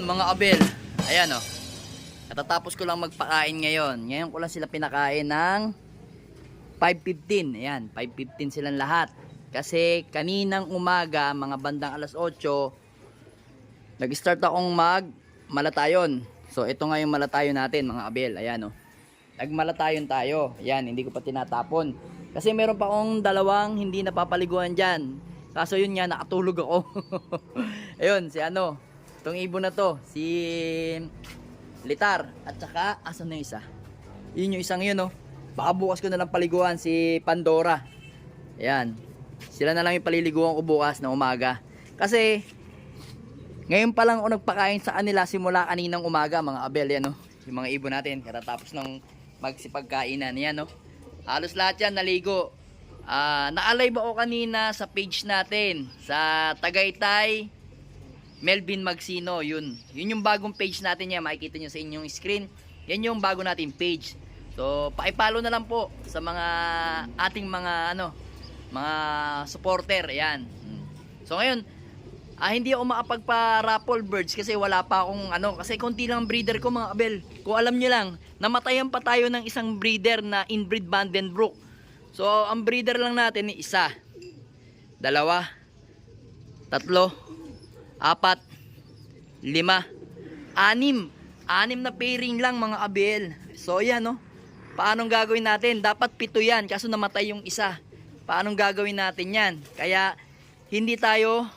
mga abel, ayan o. Katatapos ko lang magpakain ngayon. Ngayon ko lang sila pinakain ng 5:15. Ayan, 5:15 silang lahat. Kasi kaninang umaga, mga bandang alas 8, nag-start akong malatayon. So ito nga yung malatayon natin mga abel. Ayan o. Nagmalatayon tayo. Ayan, hindi ko pa tinatapon. Kasi meron pa akong dalawang hindi napapaliguan dyan. Kaso yun nga, nakatulog ako. Ayun, si ano, itong ibon na to, si Litar. At saka, asan na yung isa? Yun yung isang yun, no? Baka bukas ko na lang paliguan, si Pandora. Ayan. Sila na lang yung paliliguan ko bukas na umaga. Kasi, ngayon pa lang ako nagpakain sa kanila simula kaninang umaga, mga abel, yan, no? Yung mga ibon natin, katatapos ng magsipagkainan, yan, no? Halos lahat yan, naligo. Na-alive ako kanina sa page natin, sa Tagaytay Melvin Magsino. Yun yung bagong page natin yan. Makikita nyo sa inyong screen. Yan yung bago natin page. So pakipollow na lang po sa mga ating mga mga supporter. Ayan. So ngayon hindi ako makapagpa-raffle birds kasi wala pa akong kasi konti lang breeder ko mga abel. Kung alam nyo lang, namatayan pa tayo ng isang breeder na inbreed Vandenbroek. So ang breeder lang natin ni isa, dalawa, tatlo, apat, lima, anim na pairing lang mga abel. So yan no. Paanong gagawin natin? Dapat 7 yan, kaso namatay yung isa. Paanong gagawin natin yan? Kaya hindi tayo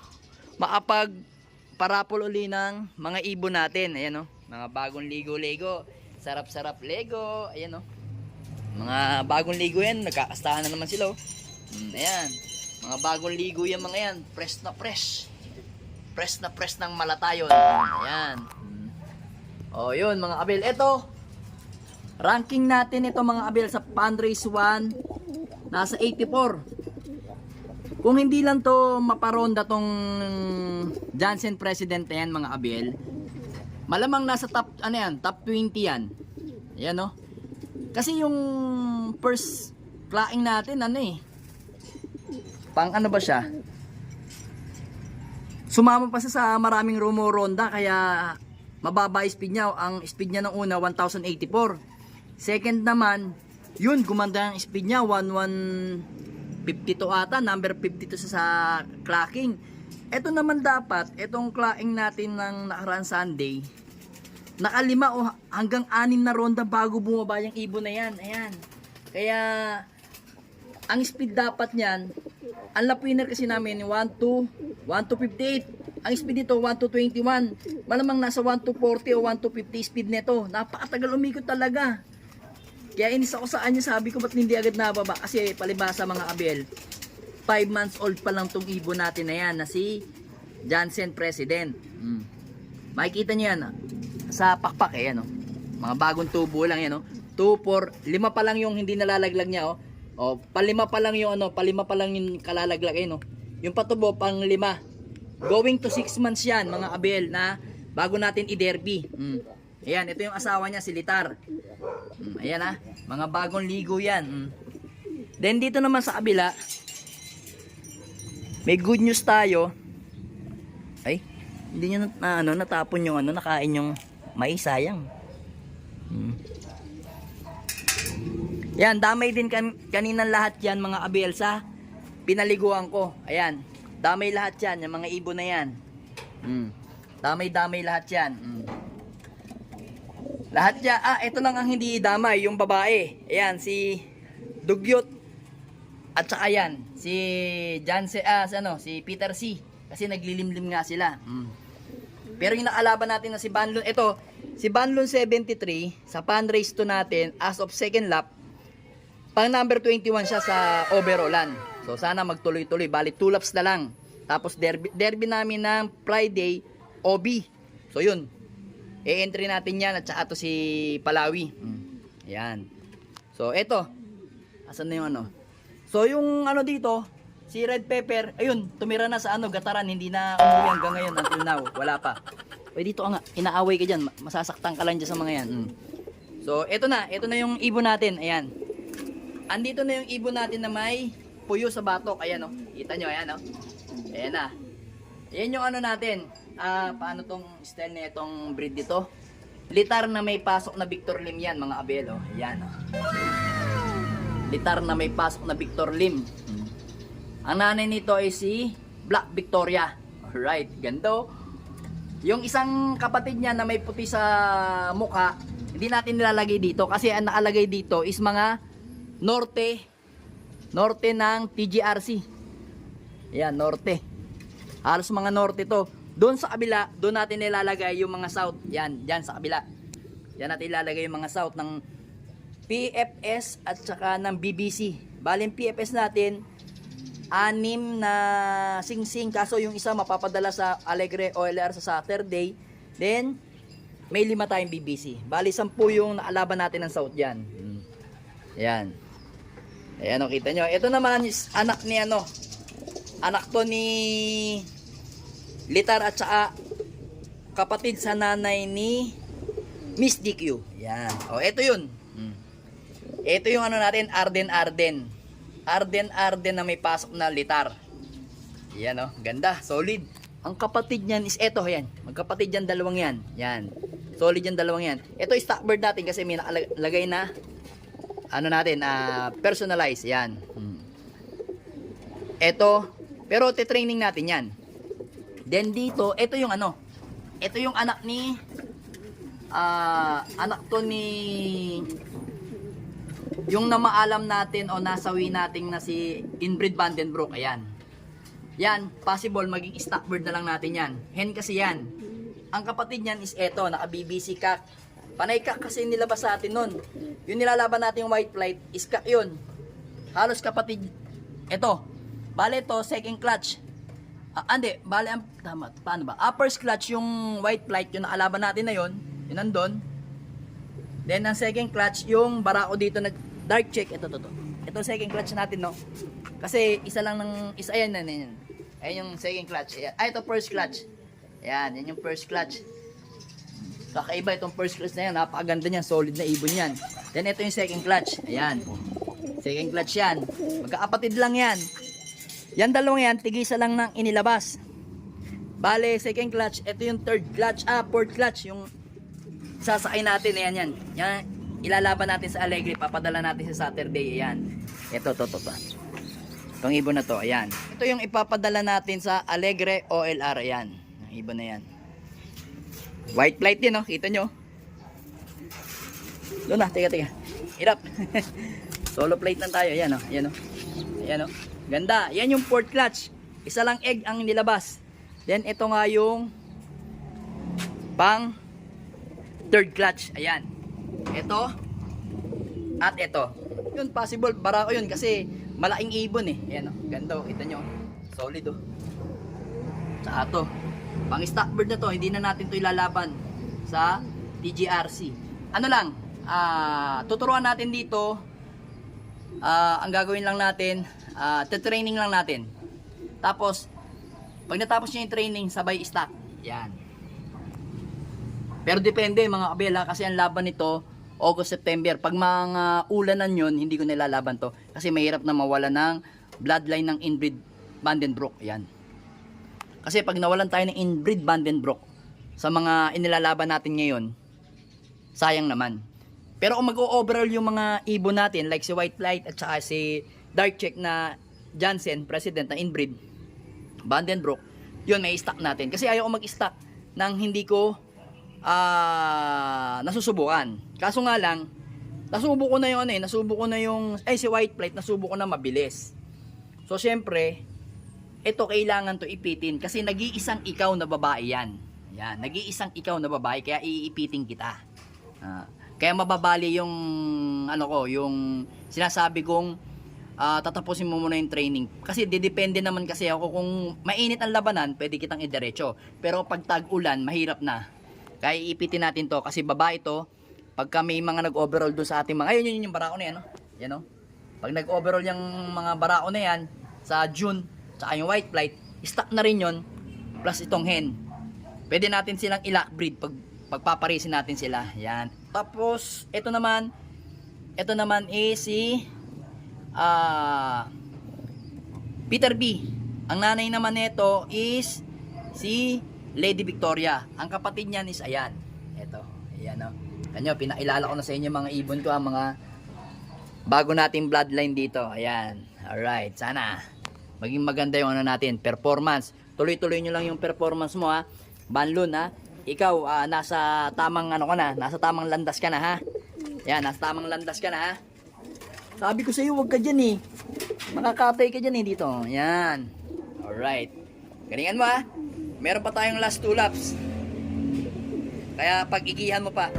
makapag-parapol uli ng mga ibon natin. Ayan no. Mga bagong ligo-lego. Sarap-sarap lego. Ayan no. Mga bagong ligo yan. Nagkakastahan na naman sila. Ayan. Mga bagong ligo yan mga yan. Fresh na fresh. Fresh na fresh ng malatayon. Ayan. O yun mga abel. Ito. Ranking natin ito mga abel sa Fundraise 1. Nasa 84. Kung hindi lang to maparonda tong Jansen President na yan mga abel, malamang nasa top, top 20 yan. Ayan no. Kasi yung first claing natin, pang ba siya? Sumama pa siya sa maraming rumoronda, kaya mababa speed niya. Ang speed niya ng una, 1084. Second naman, yun, gumanda ang speed niya, 1152 ata, number 52 sa clacking. Ito naman dapat, itong clacking natin ng nakaraan Sunday, nakalima o hanggang 6 na ronda bago bumaba yung ibon na yan. Ayan. Kaya ang speed dapat niyan, ang lap winner kasi namin 1258. Ang speed nito 1221. Malamang nasa 1240 o 1250 speed nito. Napakatagal umikot talaga. Kaya inis ako sa kanya, sabi ko ba't hindi agad nababa? Kasi palibasa mga abel, 5 months old pa lang tong ibon natin na yan na si Jansen President. Makikita niyo yan sa pakpak ano. Mga bagong tubo lang yan 2, 4, 5 pa lang yung hindi nalalaglag niya palima pa lang yung palima pa lang yung kalalaglag yung patubo pang 5. Going to 6 months yan mga abel na bago natin i-derby. Ayan, ito yung asawa niya si Litar. Ayan mga bagong ligo yan. Then dito naman sa kabila, may good news tayo. Ay, hindi niya natapon yung nakain yung mais, sayang. Yan, damay din kaninang lahat yan mga abel sa pinaliguan ko. Ayan, damay lahat yan, yung mga ibon na yan. Damay lahat yan. Lahat yan, ito lang ang hindi damay, yung babae. Ayan, si Dugyot. At saka yan, si Jansen, si Peter C. Kasi naglilimlim nga sila. Pero yung nakalaban natin na si Banlon, ito, si Banlon 73, sa Fundraise 2 natin, as of second lap, pang number 21 siya sa overallan. So sana magtuloy-tuloy, bali 2 laps na lang. Tapos derby namin ng Friday, OB. So yun, e-entry natin yan at saka to si Palawi. Ayan. So ito, asan na yung So yung dito, si Red Pepper, ayun, tumira na sa Gataran, hindi na umuwi hanggang ngayon until now, wala pa. Pwede dito inaaway ka dyan, masasaktan ka lang dyan sa mga yan. So ito na yung ibon natin, ayan. Andito na yung ibon natin na may puyo sa batok, ayan kita nyo, ayan Ayan na. Ayan yung natin, paano tong style na itong breed dito? Litar na may pasok na Victor Lim yan, mga abel, oh. Yan, oh. Litar na may pasok na Victor Lim. Ang nanay nito ay si Black Victoria. Alright, ganito. Yung isang kapatid niya na may puti sa muka, hindi natin nilalagay dito kasi ang nakalagay dito is mga norte ng TGRC. Yan, norte. Halos mga norte to. Doon sa kabila, doon natin nilalagay yung mga south. Yan, dyan sa kabila. Yan natin ilalagay yung mga south ng PFS at saka ng BBC. Bali yung PFS natin, 6 na sing-sing. Kaso yung isa mapapadala sa Alegre OLR sa Saturday. Then, may 5 tayong BBC. Bali 10 yung naalaban natin ng south dyan. Yan. Ayan, o, kita nyo. Ito naman is anak ni ano. Anak to ni Litar at saka kapatid sa nanay ni Miss DQ. Yan. O, ito yun. Ito yung ano natin, Arden na may pasok na Litar. Yan, o. Ganda. Solid. Ang kapatid niyan is ito. Yan. Magkapatid yan, dalawang yan. Yan. Solid yan, dalawang yan. Ito is stock bird natin kasi may nakalagay na ano natin, personalize. Yan. Ito. Pero te-training natin yan. Then dito, ito yung ano. Ito yung anak ni anak to ni yung namaalam natin o nasawi natin na si inbreed Vandenbroek. Ayan. Yan, possible maging stock bird na lang natin yan. Hen kasi yan. Ang kapatid niyan is eto, naka BBC cock. Panay cock kasi nilabas sa atin nun. Yung nilalaban natin yung white flight is cock yun. Halos kapatid. Eto. Bale ito, second clutch. Hindi, bale ang tama, paano ba? Upper clutch yung white flight, yung nakalaban natin na yun. Yun nandun. Then ang second clutch, yung barako dito na dark check. Ito. Ito second clutch natin, no? Kasi isa lang ng isa yan. Ayan yung second clutch. Ayan. Ito first clutch. Ayan, yan yung first clutch. Kakaiba itong first clutch na yan. Napakaganda niyan, solid na ibon yan. Then ito yung second clutch. Ayan. Second clutch yan. Magkakapatid lang yan. Yan dalawang yan, tigisa lang ng inilabas. Bale, second clutch. Ito yung third clutch. Fourth clutch. Yung sasakay natin. Ayan yan. Yan. Ilalaban natin sa Alegre, papadala natin sa Saturday. Ayan. Ito. Itong ibon na to, ayan. Ito yung ipapadala natin sa Alegre OLR, ayan. Ang ibon na yan. White flight din, no? Kita nyo. Doon na, teka. Hirap. Solo plate lang tayo, ayan, no? Ayan, no? Ayan, no? Ganda. Yan yung fourth clutch. Isa lang egg ang nilabas. Then, ito nga yung pang third clutch, ayan. Ito at ito. Yun possible barako yun kasi malaking ibon eh. Ayan, oh. Ganda, oh. Kita nyo. Solid, oh. Tsaka to. Pang stock bird na to, hindi na natin to ilalaban sa TGRC. Ano lang, tuturuan natin dito. Ang gagawin lang natin, training lang natin. Tapos pag natapos nyo yung training, sabay stock. Yan. Pero depende mga kabela kasi ang laban nito August, September. Pag mga ulanan yun, hindi ko nilalaban to. Kasi mahirap na mawala ng bloodline ng inbreed Vandenbroek. Yan. Kasi pag nawalan tayo ng inbreed Vandenbroek sa mga inilalaban natin ngayon, sayang naman. Pero kung mag-overall yung mga ibon natin, like si White Flight at saka si Dark Check na Jansen, president na inbreed Vandenbroek, yun may stock natin. Kasi ayaw ko mag-stock nang hindi ko nasusubukan. Kaso nga lang, nasubo ko na yung si White Flight, nasubo ko na mabilis. So syempre, ito kailangan to ipitin kasi nag-iisang ikaw na babae yan. Yan, nag-iisang ikaw na babae kaya iipitin kita. Kaya mababali yung yung sinasabi kong tatapusin mo muna yung training. Kasi didepende naman kasi ako kung mainit ang labanan, pwede kitang idiretso. Pero pag tag-ulan, mahirap na. Kaya iipitin natin to kasi babae to. Pagka may mga nag-overall doon sa ating mga, ayun yung barako na yan, no? Yan, no? Pag nag-overall yung mga barako na yan sa June, tsaka yung White Flight, stock na rin yun plus itong hen. Pwede natin silang i-lock breed pag pagpaparisin natin sila. Yan. Tapos ito naman is si Peter B. Ang nanay naman nito is si Lady Victoria. Ang kapatid niyan is ayan. Ito. Ayan o. Kanyo, pinakilala ko na sa inyo mga ibon ko, mga bago nating bloodline dito. Ayan. Alright. Sana maging maganda yung ano natin, performance. Tuloy-tuloy nyo lang yung performance mo ha. Banlon ha. Ikaw, nasa tamang ano ka na, nasa tamang landas ka na ha. Yan, nasa tamang landas ka na ha. Sabi ko sa iyo, wag ka dyan eh. Makakapay ka dyan eh dito. Yan. Alright. Galingan mo ha. Meron pa tayong last 2 laps. Kaya pag-igihan mo pa.